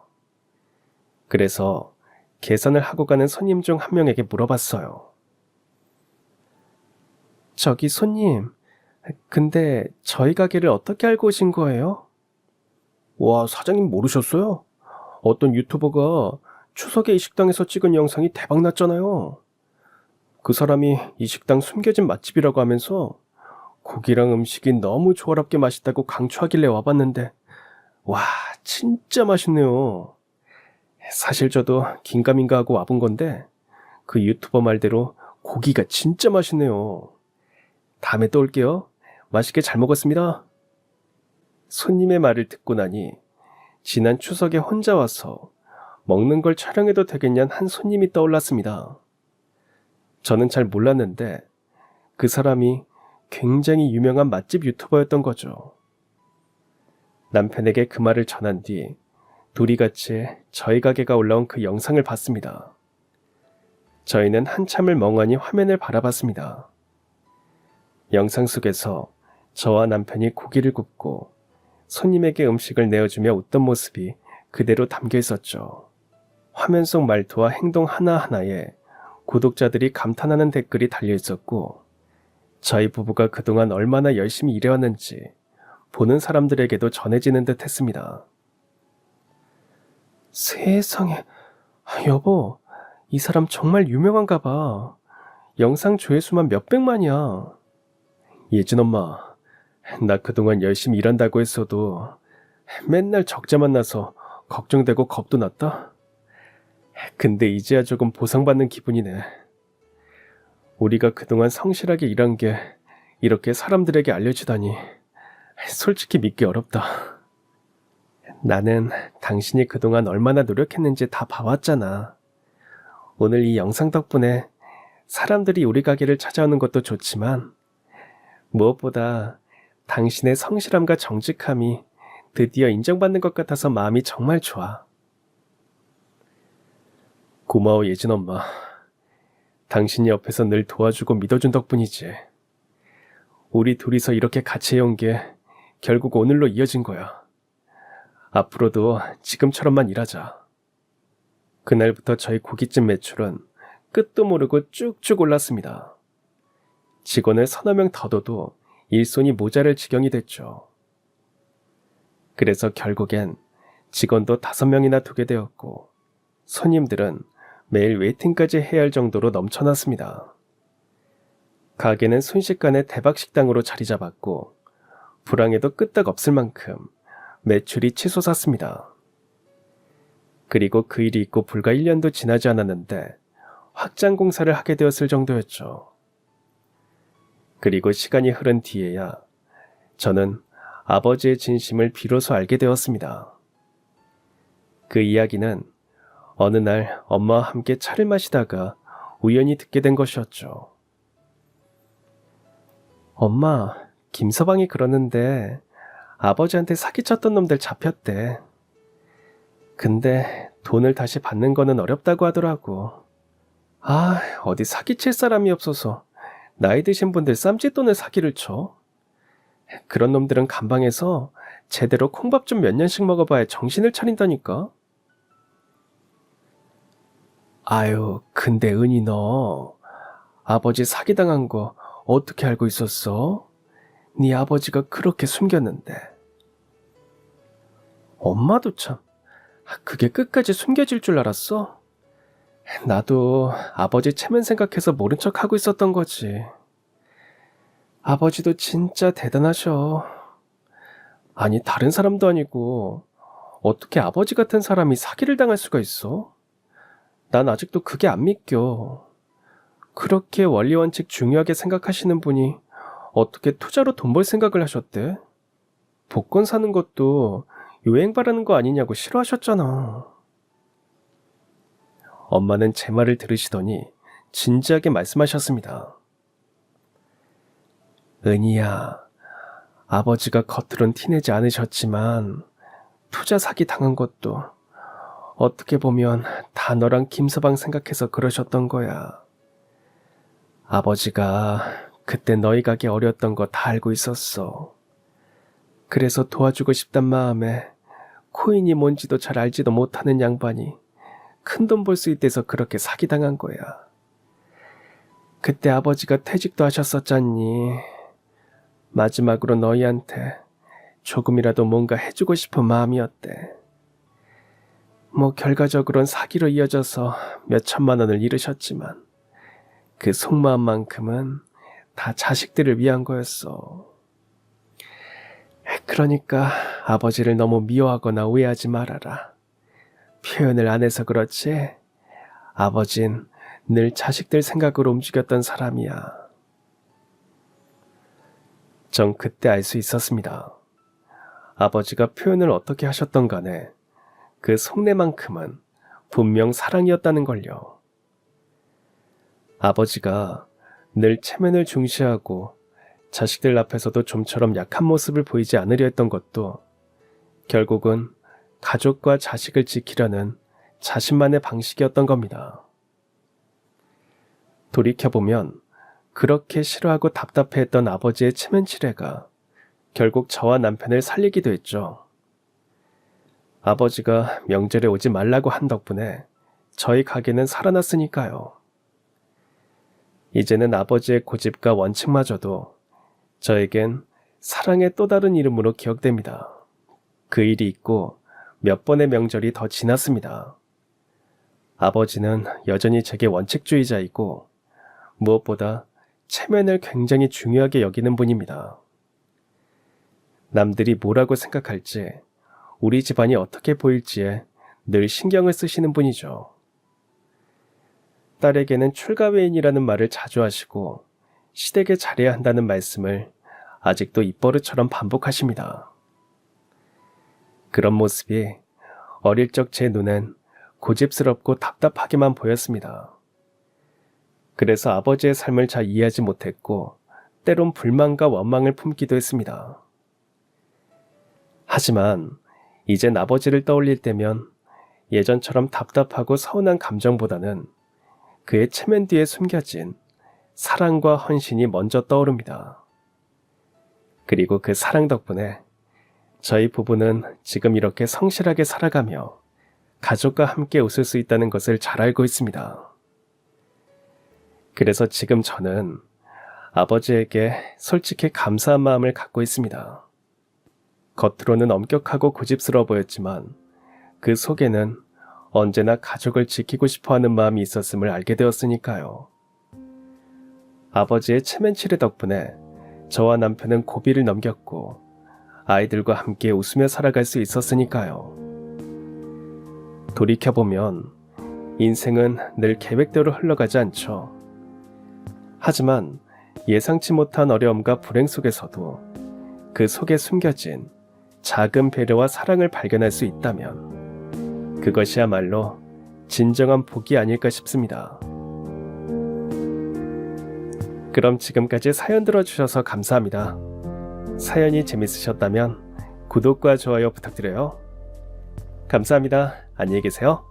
그래서 계산을 하고 가는 손님 중 한 명에게 물어봤어요. 저기 손님, 근데 저희 가게를 어떻게 알고 오신 거예요? 와, 사장님 모르셨어요? 어떤 유튜버가 추석에 이 식당에서 찍은 영상이 대박 났잖아요. 그 사람이 이 식당 숨겨진 맛집이라고 하면서 고기랑 음식이 너무 조화롭게 맛있다고 강추하길래 와봤는데, 와, 진짜 맛있네요. 사실 저도 긴가민가 하고 와본 건데 그 유튜버 말대로 고기가 진짜 맛있네요. 다음에 또 올게요. 맛있게 잘 먹었습니다. 손님의 말을 듣고 나니 지난 추석에 혼자 와서 먹는 걸 촬영해도 되겠냐는 한 손님이 떠올랐습니다. 저는 잘 몰랐는데 그 사람이 굉장히 유명한 맛집 유튜버였던 거죠. 남편에게 그 말을 전한 뒤 둘이 같이 저희 가게가 올라온 그 영상을 봤습니다. 저희는 한참을 멍하니 화면을 바라봤습니다. 영상 속에서 저와 남편이 고기를 굽고 손님에게 음식을 내어주며 웃던 모습이 그대로 담겨 있었죠. 화면 속 말투와 행동 하나하나에 구독자들이 감탄하는 댓글이 달려 있었고, 저희 부부가 그동안 얼마나 열심히 일해왔는지 보는 사람들에게도 전해지는 듯 했습니다. 세상에, 여보, 이 사람 정말 유명한가 봐. 영상 조회수만 몇백만이야. 예진 엄마, 나 그동안 열심히 일한다고 했어도 맨날 적자 만나서 걱정되고 겁도 났다. 근데 이제야 조금 보상받는 기분이네. 우리가 그동안 성실하게 일한 게 이렇게 사람들에게 알려지다니 솔직히 믿기 어렵다. 나는 당신이 그동안 얼마나 노력했는지 다 봐왔잖아. 오늘 이 영상 덕분에 사람들이 우리 가게를 찾아오는 것도 좋지만 무엇보다 당신의 성실함과 정직함이 드디어 인정받는 것 같아서 마음이 정말 좋아. 고마워, 예진 엄마. 당신이 옆에서 늘 도와주고 믿어준 덕분이지. 우리 둘이서 이렇게 같이 해온 게 결국 오늘로 이어진 거야. 앞으로도 지금처럼만 일하자. 그날부터 저희 고깃집 매출은 끝도 모르고 쭉쭉 올랐습니다. 직원을 서너 명 더 둬도 일손이 모자랄 지경이 됐죠. 그래서 결국엔 직원도 5명이나 두게 되었고, 손님들은 매일 웨이팅까지 해야 할 정도로 넘쳐났습니다. 가게는 순식간에 대박 식당으로 자리 잡았고, 불황에도 끄떡 없을 만큼 매출이 치솟았습니다. 그리고 그 일이 있고 불과 1년도 지나지 않았는데 확장 공사를 하게 되었을 정도였죠. 그리고 시간이 흐른 뒤에야 저는 아버지의 진심을 비로소 알게 되었습니다. 그 이야기는 어느 날 엄마와 함께 차를 마시다가 우연히 듣게 된 것이었죠. 엄마, 김서방이 그러는데 아버지한테 사기쳤던 놈들 잡혔대. 근데 돈을 다시 받는 거는 어렵다고 하더라고. 아, 어디 사기칠 사람이 없어서 나이 드신 분들 쌈짓돈을 사기를 쳐. 그런 놈들은 감방에서 제대로 콩밥 좀 몇 년씩 먹어봐야 정신을 차린다니까. 아유, 근데 은희 너 아버지 사기당한 거 어떻게 알고 있었어? 네 아버지가 그렇게 숨겼는데. 엄마도 참, 그게 끝까지 숨겨질 줄 알았어? 나도 아버지 체면 생각해서 모른 척 하고 있었던 거지. 아버지도 진짜 대단하셔. 아니, 다른 사람도 아니고 어떻게 아버지 같은 사람이 사기를 당할 수가 있어? 난 아직도 그게 안 믿겨. 그렇게 원리 원칙 중요하게 생각하시는 분이 어떻게 투자로 돈 벌 생각을 하셨대? 복권 사는 것도 유행 바라는 거 아니냐고 싫어하셨잖아. 엄마는 제 말을 들으시더니 진지하게 말씀하셨습니다. 은희야, 아버지가 겉으론 티내지 않으셨지만 투자 사기 당한 것도 어떻게 보면 다 너랑 김서방 생각해서 그러셨던 거야. 아버지가 그때 너희 가게 어려웠던 거 다 알고 있었어. 그래서 도와주고 싶단 마음에 코인이 뭔지도 잘 알지도 못하는 양반이 큰돈 벌 수 있대서 그렇게 사기당한 거야. 그때 아버지가 퇴직도 하셨었잖니. 마지막으로 너희한테 조금이라도 뭔가 해주고 싶은 마음이었대. 뭐 결과적으론 사기로 이어져서 몇 천만 원을 잃으셨지만 그 속마음만큼은 다 자식들을 위한 거였어. 그러니까 아버지를 너무 미워하거나 오해하지 말아라. 표현을 안 해서 그렇지 아버진 늘 자식들 생각으로 움직였던 사람이야. 전 그때 알 수 있었습니다. 아버지가 표현을 어떻게 하셨던 간에 그 속내만큼은 분명 사랑이었다는 걸요. 아버지가 늘 체면을 중시하고 자식들 앞에서도 좀처럼 약한 모습을 보이지 않으려 했던 것도 결국은 가족과 자식을 지키려는 자신만의 방식이었던 겁니다. 돌이켜보면 그렇게 싫어하고 답답해했던 아버지의 체면치레가 결국 저와 남편을 살리기도 했죠. 아버지가 명절에 오지 말라고 한 덕분에 저희 가게는 살아났으니까요. 이제는 아버지의 고집과 원칙마저도 저에겐 사랑의 또 다른 이름으로 기억됩니다. 그 일이 있고 몇 번의 명절이 더 지났습니다. 아버지는 여전히 제게 원칙주의자이고 무엇보다 체면을 굉장히 중요하게 여기는 분입니다. 남들이 뭐라고 생각할지, 우리 집안이 어떻게 보일지에 늘 신경을 쓰시는 분이죠. 딸에게는 출가회인이라는 말을 자주 하시고 시댁에 잘해야 한다는 말씀을 아직도 입버릇처럼 반복하십니다. 그런 모습이 어릴 적 제 눈엔 고집스럽고 답답하게만 보였습니다. 그래서 아버지의 삶을 잘 이해하지 못했고 때론 불만과 원망을 품기도 했습니다. 하지만 이젠 아버지를 떠올릴 때면 예전처럼 답답하고 서운한 감정보다는 그의 체면 뒤에 숨겨진 사랑과 헌신이 먼저 떠오릅니다. 그리고 그 사랑 덕분에 저희 부부는 지금 이렇게 성실하게 살아가며 가족과 함께 웃을 수 있다는 것을 잘 알고 있습니다. 그래서 지금 저는 아버지에게 솔직히 감사한 마음을 갖고 있습니다. 겉으로는 엄격하고 고집스러워 보였지만 그 속에는 언제나 가족을 지키고 싶어하는 마음이 있었음을 알게 되었으니까요. 아버지의 체면치레 덕분에 저와 남편은 고비를 넘겼고 아이들과 함께 웃으며 살아갈 수 있었으니까요. 돌이켜보면 인생은 늘 계획대로 흘러가지 않죠. 하지만 예상치 못한 어려움과 불행 속에서도 그 속에 숨겨진 작은 배려와 사랑을 발견할 수 있다면 그것이야말로 진정한 복이 아닐까 싶습니다. 그럼 지금까지 사연 들어주셔서 감사합니다. 사연이 재밌으셨다면 구독과 좋아요 부탁드려요. 감사합니다. 안녕히 계세요.